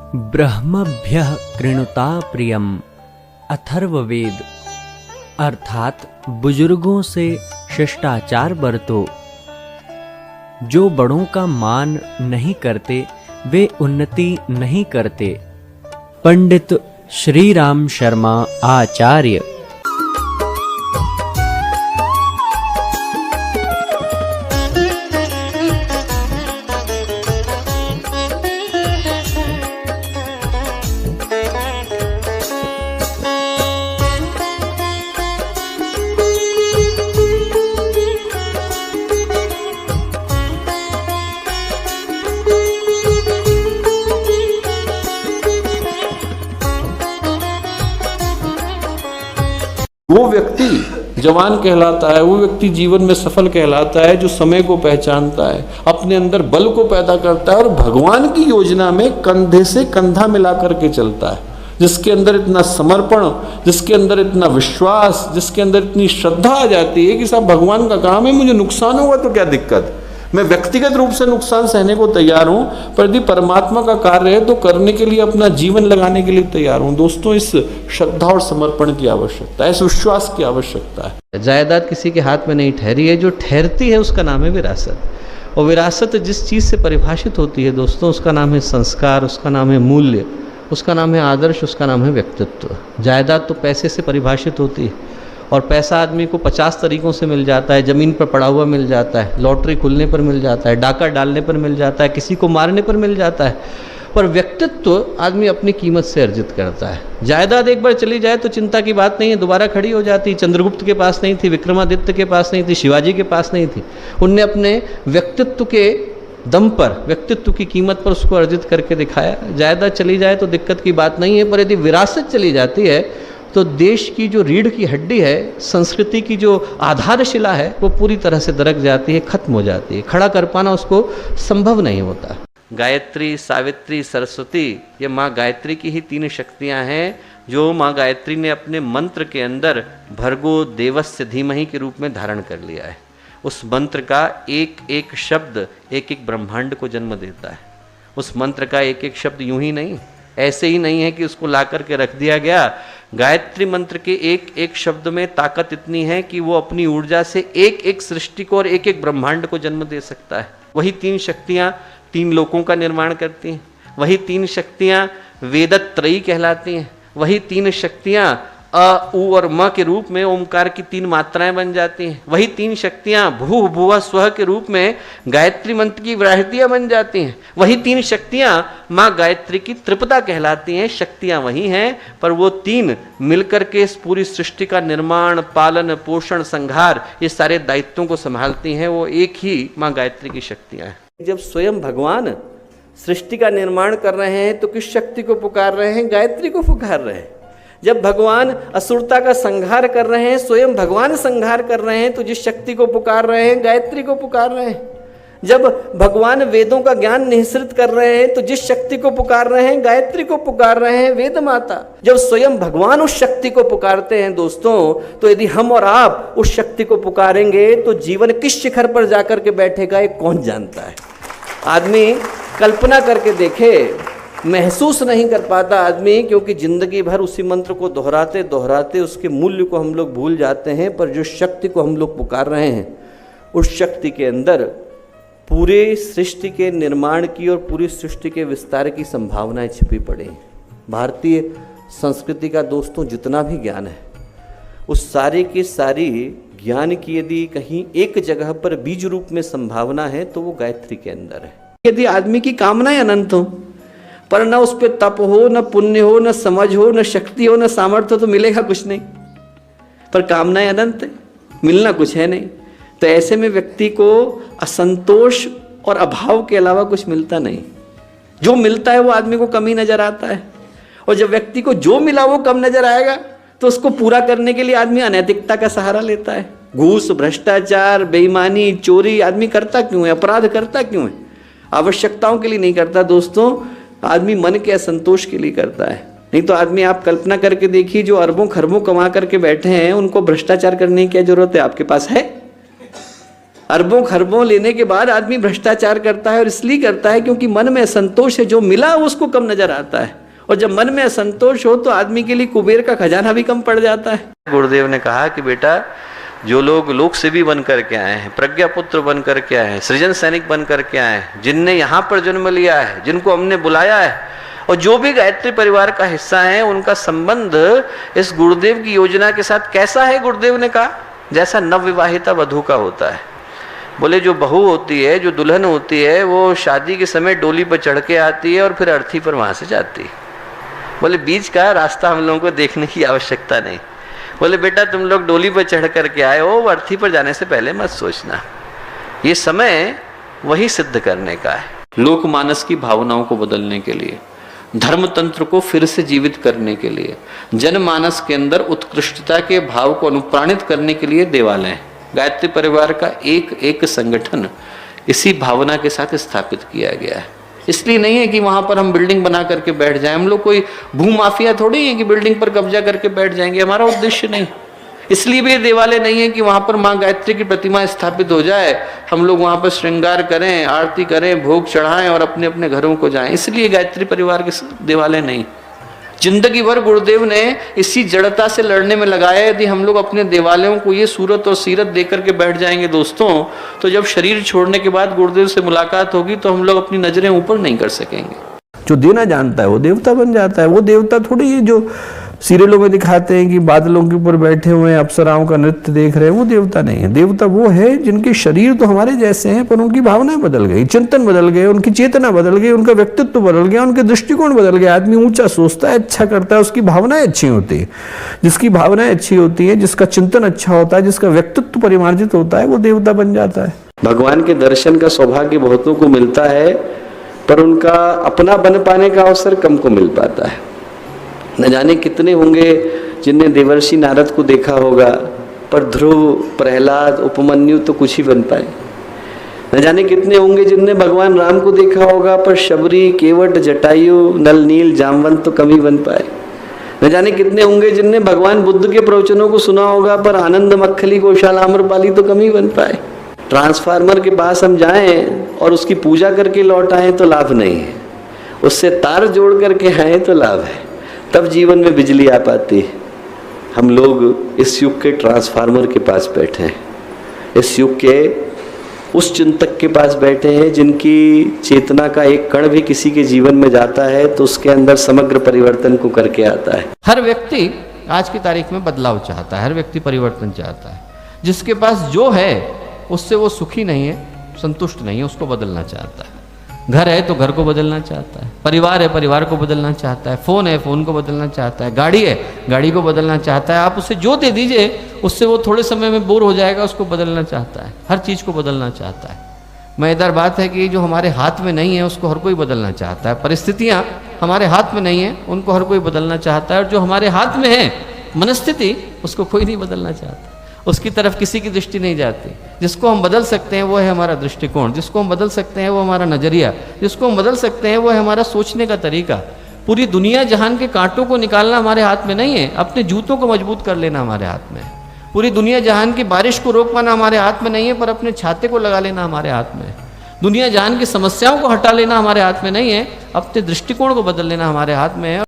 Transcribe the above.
ब्रह्मभ्यः कृणुता प्रियम अथर्ववेद, अर्थात बुजुर्गों से शिष्टाचार बरतो। जो बड़ों का मान नहीं करते वे उन्नति नहीं करते। पंडित श्री राम शर्मा आचार्य। वो व्यक्ति जवान कहलाता है, वो व्यक्ति जीवन में सफल कहलाता है जो समय को पहचानता है, अपने अंदर बल को पैदा करता है और भगवान की योजना में कंधे से कंधा मिला करके चलता है। जिसके अंदर इतना समर्पण, जिसके अंदर इतना विश्वास, जिसके अंदर इतनी श्रद्धा आ जाती है कि साहब भगवान का काम है, मुझे नुकसान होगा तो क्या दिक्कत, मैं व्यक्तिगत रूप से नुकसान सहने को तैयार हूं, पर यदि परमात्मा का कार्य है तो करने के लिए अपना जीवन लगाने के लिए तैयार हूं। दोस्तों, इस श्रद्धा और समर्पण की आवश्यकता है, इस विश्वास की आवश्यकता है। जायदाद किसी के हाथ में नहीं ठहरी है, जो ठहरती है उसका नाम है विरासत। और विरासत जिस चीज़ से परिभाषित होती है दोस्तों, उसका नाम है संस्कार, उसका नाम है मूल्य, उसका नाम है आदर्श, उसका नाम है व्यक्तित्व। जायदाद तो पैसे से परिभाषित होती है, और पैसा आदमी को 50 तरीक़ों से मिल जाता है। ज़मीन पर पड़ा हुआ मिल जाता है, लॉटरी खुलने पर मिल जाता है, डाका डालने पर मिल जाता है, किसी को मारने पर मिल जाता है। पर व्यक्तित्व आदमी अपनी कीमत से अर्जित करता है। जायदाद एक बार चली जाए तो चिंता की बात नहीं है, दोबारा खड़ी हो जाती। चंद्रगुप्त के पास नहीं थी, विक्रमादित्य के पास नहीं थी, शिवाजी के पास नहीं थी। उनने अपने व्यक्तित्व के दम पर, व्यक्तित्व की कीमत पर उसको अर्जित करके दिखाया। जायदाद चली जाए तो दिक्कत की बात नहीं है, पर यदि विरासत चली जाती है तो देश की जो रीढ़ की हड्डी है, संस्कृति की जो आधारशिला है, वो पूरी तरह से दरक जाती है, खत्म हो जाती है। खड़ा कर पाना उसको संभव नहीं होता। गायत्री, सावित्री, सरस्वती, ये माँ गायत्री की ही 3 शक्तियाँ हैं जो माँ गायत्री ने अपने मंत्र के अंदर भर्गो देवस्य धीमहि के रूप में धारण कर लिया है। उस मंत्र का एक एक शब्द एक एक ब्रह्मांड को जन्म देता है। उस मंत्र का एक एक शब्द यूं ही नहीं, ऐसे ही नहीं है कि उसको ला करके रख दिया गया। गायत्री मंत्र के एक एक शब्द में ताकत इतनी है कि वो अपनी ऊर्जा से एक एक सृष्टि को और एक एक ब्रह्मांड को जन्म दे सकता है। वही 3 शक्तियाँ 3 लोकों का निर्माण करती हैं। वही 3 शक्तियाँ वेदत्रयी कहलाती हैं। वही 3 शक्तियाँ अ, उ और म के रूप में ओमकार की 3 मात्राएं बन जाती हैं। वही 3 शक्तियां भू भुवा स्वह के रूप में गायत्री मंत्र की व्राहृतियां बन जाती हैं। वही 3 शक्तियां माँ गायत्री की त्रिपदा कहलाती हैं। शक्तियां वही हैं, पर वो 3 मिलकर के इस पूरी सृष्टि का निर्माण, पालन, पोषण, संहार, ये सारे दायित्वों को संभालती हैं। वो एक ही माँ गायत्री की शक्तियां हैं। जब स्वयं भगवान सृष्टि का निर्माण कर रहे हैं तो किस शक्ति को पुकार रहे हैं? गायत्री को पुकार रहे हैं। जब भगवान असुरता का संहार कर रहे हैं, स्वयं भगवान संहार कर रहे हैं, तो जिस शक्ति को पुकार रहे हैं, गायत्री को पुकार रहे हैं। जब भगवान वेदों का ज्ञान निःसृत कर रहे हैं तो जिस शक्ति को पुकार रहे हैं, गायत्री को पुकार रहे हैं, वेद माता। जब स्वयं भगवान उस शक्ति को पुकारते हैं दोस्तों, तो यदि हम और आप उस शक्ति को पुकारेंगे तो जीवन किस शिखर पर जाकर के बैठेगा ये कौन जानता है। आदमी कल्पना करके देखे, महसूस नहीं कर पाता आदमी, क्योंकि जिंदगी भर उसी मंत्र को दोहराते दोहराते उसके मूल्य को हम लोग भूल जाते हैं। पर जो शक्ति को हम लोग पुकार रहे हैं, उस शक्ति के अंदर पूरे सृष्टि के निर्माण की और पूरी सृष्टि के विस्तार की संभावनाएं छिपी पड़ी हैं। भारतीय संस्कृति का दोस्तों जितना भी ज्ञान है, उस सारे की सारी ज्ञान की यदि कहीं एक जगह पर बीज रूप में संभावना है तो वो गायत्री के अंदर है। यदि आदमी की कामनाएं अनंत हो, पर न उस पर तप हो, न पुण्य हो, न समझ हो, न शक्ति हो, न सामर्थ्य हो, तो मिलेगा कुछ नहीं। पर कामनाएं अनंत है, मिलना कुछ है नहीं। तो ऐसे में व्यक्ति को असंतोष और अभाव के अलावा कुछ मिलता नहीं। जो मिलता है वो आदमी को कम ही नजर आता है, और जब व्यक्ति को जो मिला वो कम नजर आएगा तो उसको पूरा करने के लिए आदमी अनैतिकता का सहारा लेता है। घूस, भ्रष्टाचार, बेईमानी, चोरी आदमी करता क्यों है? अपराध करता क्यों है? आवश्यकताओं के लिए नहीं करता दोस्तों, आदमी मन के असंतोष के लिए करता है। नहीं तो आदमी, आप कल्पना करके देखिए, जो अरबों खरबों कमा करके बैठे हैं, उनको भ्रष्टाचार करने की क्या जरूरत है? आपके पास है? अरबों खरबों लेने के बाद आदमी भ्रष्टाचार करता है, और इसलिए करता है क्योंकि मन में असंतोष है, जो मिला उसको कम नजर आता है, और जब मन में असंतोष हो तो आदमी के लिए कुबेर का खजाना भी कम पड़ जाता है। गुरुदेव ने कहा कि बेटा, जो लोग लोक सेवी बन करके आए हैं, प्रज्ञा पुत्र बन करके आए हैं, सृजन सैनिक बन करके आए हैं, जिनने यहाँ पर जन्म लिया है, जिनको हमने बुलाया है, और जो भी गायत्री परिवार का हिस्सा है, उनका संबंध इस गुरुदेव की योजना के साथ कैसा है? गुरुदेव ने कहा जैसा नवविवाहिता वधू का होता है। बोले जो बहू होती है, जो दुल्हन होती है, वो शादी के समय डोली पर चढ़ के आती है और फिर अर्थी पर वहां से जाती है। बोले बीच का रास्ता हम लोगों को देखने की आवश्यकता नहीं। बोले बेटा, तुम लोग डोली पर चढ़ करके आए हो, अर्थी पर जाने से पहले मत सोचना, ये समय वही सिद्ध करने का है। लोकमानस की भावनाओं को बदलने के लिए, धर्म तंत्र को फिर से जीवित करने के लिए, जनमानस के अंदर उत्कृष्टता के भाव को अनुप्राणित करने के लिए देवालय, गायत्री परिवार का एक एक संगठन इसी भावना के साथ स्थापित किया गया है। इसलिए नहीं है कि वहां पर हम बिल्डिंग बना करके बैठ जाएं। हम लोग कोई भूमाफिया थोड़ी है कि बिल्डिंग पर कब्जा करके बैठ जाएंगे, हमारा उद्देश्य नहीं। इसलिए भी देवालय नहीं है कि वहां पर माँ गायत्री की प्रतिमा स्थापित हो जाए, हम लोग वहां पर श्रृंगार करें, आरती करें, भोग चढ़ाएं और अपने अपने घरों को जाएं। इसलिए गायत्री परिवार के देवालय नहीं। जिंदगी भर गुरुदेव ने इसी जड़ता से लड़ने में लगाया। यदि हम लोग अपने देवालयों को ये सूरत और सीरत दे करके बैठ जाएंगे दोस्तों, तो जब शरीर छोड़ने के बाद गुरुदेव से मुलाकात होगी तो हम लोग अपनी नजरें ऊपर नहीं कर सकेंगे। जो देना जानता है वो देवता बन जाता है। वो देवता थोड़ी है जो सीरियलों में दिखाते हैं कि बादलों के ऊपर बैठे हुए हैं, अप्सराओं का नृत्य देख रहे हैं, वो देवता नहीं है। देवता वो है जिनके शरीर तो हमारे जैसे हैं, पर उनकी भावनाएं बदल गई, चिंतन बदल गए, उनकी चेतना बदल गई, उनका व्यक्तित्व बदल गया, उनके दृष्टिकोण बदल गया। आदमी ऊंचा सोचता है, अच्छा करता है, उसकी भावनाएं अच्छी होती है। जिसकी भावनाएं अच्छी होती है, जिसका चिंतन अच्छा होता है, जिसका व्यक्तित्व परिमार्जित होता है, वो देवता बन जाता है। भगवान के दर्शन का सौभाग्य बहुतों को मिलता है, पर उनका अपना बन पाने का अवसर कम को मिल पाता है। न जाने कितने होंगे जिनने देवर्षि नारद को देखा होगा, पर ध्रुव, प्रहलाद, उपमन्यु तो कुछ ही बन पाए। न जाने कितने होंगे जिनने भगवान राम को देखा होगा, पर शबरी, केवट, जटायु, नल, नील, जामवंत तो कम ही बन पाए। न जाने कितने होंगे जिनने भगवान बुद्ध के प्रवचनों को सुना होगा, पर आनंद, मक्खली, गौशाला, आम्रपाली तो कम ही बन पाए। ट्रांसफार्मर के पास हम जाएं और उसकी पूजा करके लौट आए तो लाभ नहीं है, उससे तार जोड़ करके आए तो लाभ है, तब जीवन में बिजली आ पाती है। हम लोग इस युग के ट्रांसफार्मर के पास बैठे हैं, इस युग के उस चिंतक के पास बैठे हैं जिनकी चेतना का एक कण भी किसी के जीवन में जाता है तो उसके अंदर समग्र परिवर्तन को करके आता है। हर व्यक्ति आज की तारीख में बदलाव चाहता है, हर व्यक्ति परिवर्तन चाहता है। जिसके पास जो है उससे वो सुखी नहीं है, संतुष्ट नहीं है, उसको बदलना चाहता है। घर है तो घर को बदलना चाहता है, परिवार है परिवार को बदलना चाहता है, फोन है फोन को बदलना चाहता है, गाड़ी है गाड़ी को बदलना चाहता है। आप उसे जो दे दीजिए उससे वो थोड़े समय में बोर हो जाएगा, उसको बदलना चाहता है, हर चीज़ को बदलना चाहता है। मजेदार बात है कि जो हमारे हाथ में नहीं है उसको हर कोई बदलना चाहता है। परिस्थितियाँ हमारे हाथ में नहीं है, उनको हर कोई बदलना चाहता है, और जो हमारे हाथ में है मनस्थिति, उसको कोई नहीं बदलना चाहता, उसकी तरफ किसी की दृष्टि नहीं जाती। जिसको हम बदल सकते हैं वो है हमारा दृष्टिकोण, जिसको हम बदल सकते हैं वो हमारा नजरिया, जिसको हम बदल सकते हैं वो है हमारा सोचने का तरीका। पूरी दुनिया जहान के कांटों को निकालना हमारे हाथ में नहीं है, अपने जूतों को मजबूत कर लेना हमारे हाथ में है। पूरी दुनिया जहान की बारिश को रोक पाना हमारे हाथ में नहीं है, पर अपने छाते को लगा लेना हमारे हाथ में है। दुनिया जहान की समस्याओं को हटा लेना हमारे हाथ में नहीं है, अपने दृष्टिकोण को बदल लेना हमारे हाथ में है।